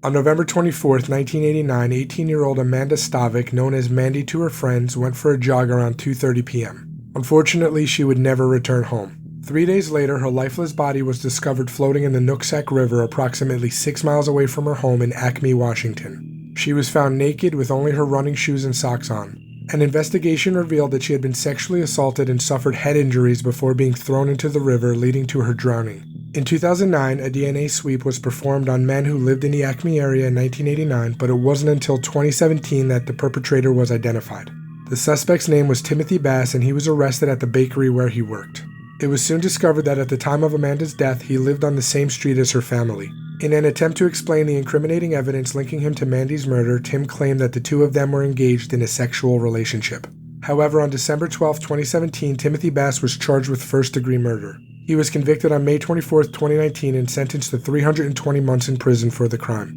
On November 24, 1989, 18-year-old Amanda Stavik, known as Mandy to her friends, went for a jog around 2:30 p.m. Unfortunately, she would never return home. 3 days later, her lifeless body was discovered floating in the Nooksack River approximately 6 miles away from her home in Acme, Washington. She was found naked with only her running shoes and socks on. An investigation revealed that she had been sexually assaulted and suffered head injuries before being thrown into the river, leading to her drowning. In 2009, a DNA sweep was performed on men who lived in the Acme area in 1989, but it wasn't until 2017 that the perpetrator was identified. The suspect's name was Timothy Bass, and he was arrested at the bakery where he worked. It was soon discovered that at the time of Amanda's death, he lived on the same street as her family. In an attempt to explain the incriminating evidence linking him to Mandy's murder, Tim claimed that the two of them were engaged in a sexual relationship. However, on December 12, 2017, Timothy Bass was charged with first-degree murder. He was convicted on May 24, 2019, and sentenced to 320 months in prison for the crime.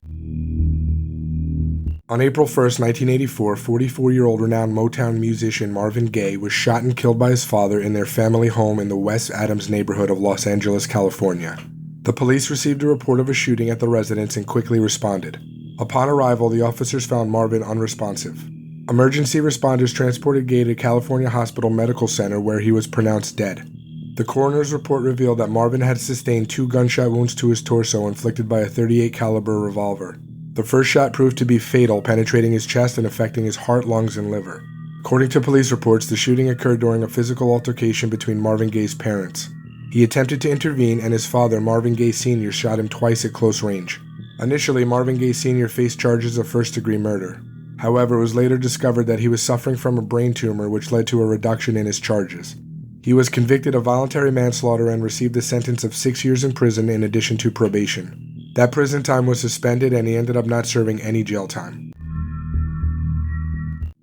On April 1, 1984, 44-year-old renowned Motown musician Marvin Gaye was shot and killed by his father in their family home in the West Adams neighborhood of Los Angeles, California. The police received a report of a shooting at the residence and quickly responded. Upon arrival, the officers found Marvin unresponsive. Emergency responders transported Gaye to California Hospital Medical Center, where he was pronounced dead. The coroner's report revealed that Marvin had sustained 2 gunshot wounds to his torso inflicted by a .38 caliber revolver. The first shot proved to be fatal, penetrating his chest and affecting his heart, lungs, and liver. According to police reports, the shooting occurred during a physical altercation between Marvin Gaye's parents. He attempted to intervene, and his father, Marvin Gaye Sr., shot him twice at close range. Initially, Marvin Gaye Sr. faced charges of first-degree murder. However, it was later discovered that he was suffering from a brain tumor, which led to a reduction in his charges. He was convicted of voluntary manslaughter and received a sentence of 6 years in prison in addition to probation. That prison time was suspended, and he ended up not serving any jail time.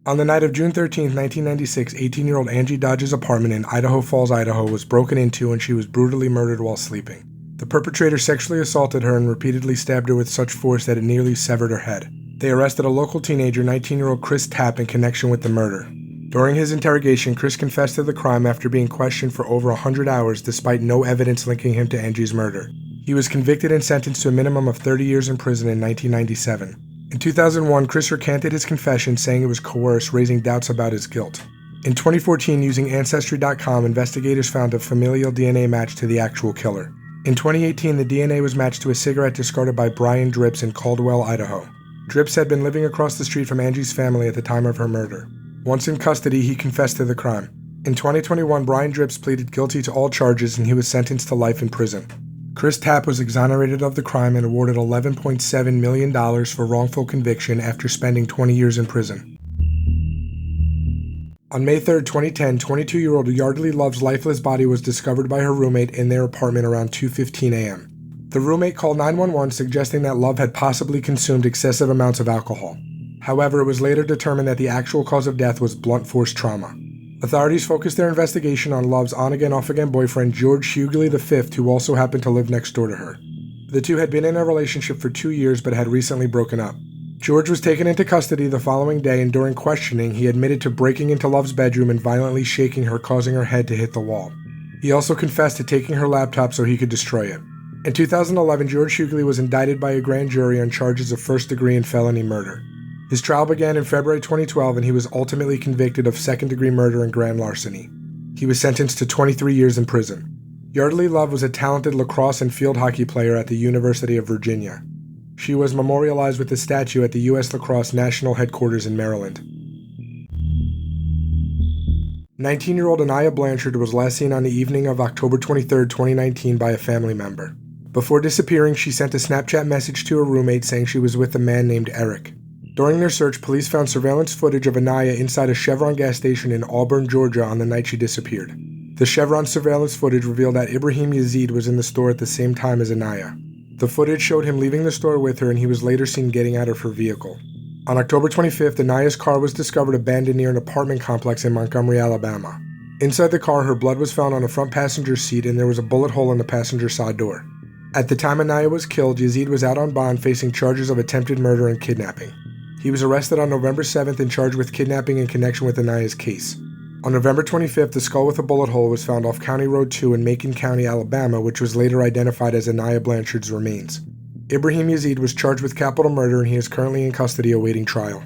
On the night of June 13, 1996, 18-year-old Angie Dodge's apartment in Idaho Falls, Idaho was broken into and she was brutally murdered while sleeping. The perpetrator sexually assaulted her and repeatedly stabbed her with such force that it nearly severed her head. They arrested a local teenager, 19-year-old Chris Tapp, in connection with the murder. During his interrogation, Chris confessed to the crime after being questioned for over 100 hours despite no evidence linking him to Angie's murder. He was convicted and sentenced to a minimum of 30 years in prison in 1997. In 2001, Chris recanted his confession, saying it was coerced, raising doubts about his guilt. In 2014, using Ancestry.com, investigators found a familial DNA match to the actual killer. In 2018, the DNA was matched to a cigarette discarded by Brian Dripps in Caldwell, Idaho. Dripps had been living across the street from Angie's family at the time of her murder. Once in custody, he confessed to the crime. In 2021, Brian Dripps pleaded guilty to all charges and he was sentenced to life in prison. Chris Tapp was exonerated of the crime and awarded $11.7 million for wrongful conviction after spending 20 years in prison. On May 3, 2010, 22-year-old Yeardley Love's lifeless body was discovered by her roommate in their apartment around 2:15 a.m. The roommate called 911 suggesting that Love had possibly consumed excessive amounts of alcohol. However, it was later determined that the actual cause of death was blunt force trauma. Authorities focused their investigation on Love's on-again, off-again boyfriend, George Hughley V, who also happened to live next door to her. The two had been in a relationship for 2 years but had recently broken up. George was taken into custody the following day, and during questioning, he admitted to breaking into Love's bedroom and violently shaking her, causing her head to hit the wall. He also confessed to taking her laptop so he could destroy it. In 2011, George Hughley was indicted by a grand jury on charges of first-degree and felony murder. His trial began in February 2012, and he was ultimately convicted of second-degree murder and grand larceny. He was sentenced to 23 years in prison. Yeardley Love was a talented lacrosse and field hockey player at the University of Virginia. She was memorialized with a statue at the U.S. Lacrosse National Headquarters in Maryland. 19-year-old Aniah Blanchard was last seen on the evening of October 23, 2019 by a family member. Before disappearing, she sent a Snapchat message to her roommate saying she was with a man named Eric. During their search, police found surveillance footage of Aniah inside a Chevron gas station in Auburn, Georgia on the night she disappeared. The Chevron surveillance footage revealed that Ibrahim Yazid was in the store at the same time as Aniah. The footage showed him leaving the store with her, and he was later seen getting out of her vehicle. On October 25th, Aniah's car was discovered abandoned near an apartment complex in Montgomery, Alabama. Inside the car, her blood was found on the front passenger seat, and there was a bullet hole in the passenger side door. At the time Aniah was killed, Yazid was out on bond facing charges of attempted murder and kidnapping. He was arrested on November 7th and charged with kidnapping in connection with Aniah's case. On November 25th, the skull with a bullet hole was found off County Road 2 in Macon County, Alabama, which was later identified as Aniah Blanchard's remains. Ibrahim Yazid was charged with capital murder and he is currently in custody awaiting trial.